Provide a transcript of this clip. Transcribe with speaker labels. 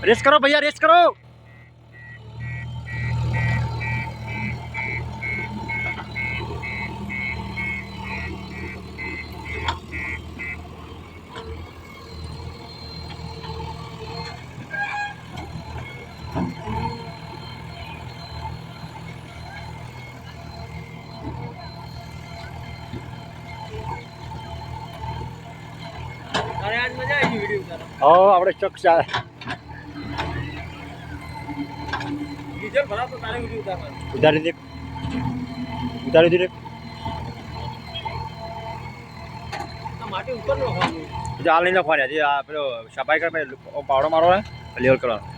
Speaker 1: Race करो भैया, race करो।
Speaker 2: अरे आज मजा आई वीडियो उतारा।
Speaker 1: આપણે ચક
Speaker 2: डीजल भरा तो तारे वीडियो उतारना।
Speaker 1: ઉતારી દે, ઉતારી દે।
Speaker 2: माटी ऊपर नो खाओ।
Speaker 1: જાલ નહીં નાખવાની, હજી આ પેલો સફાઈ કર, પાવડો મારો લેવલ કરવાનો।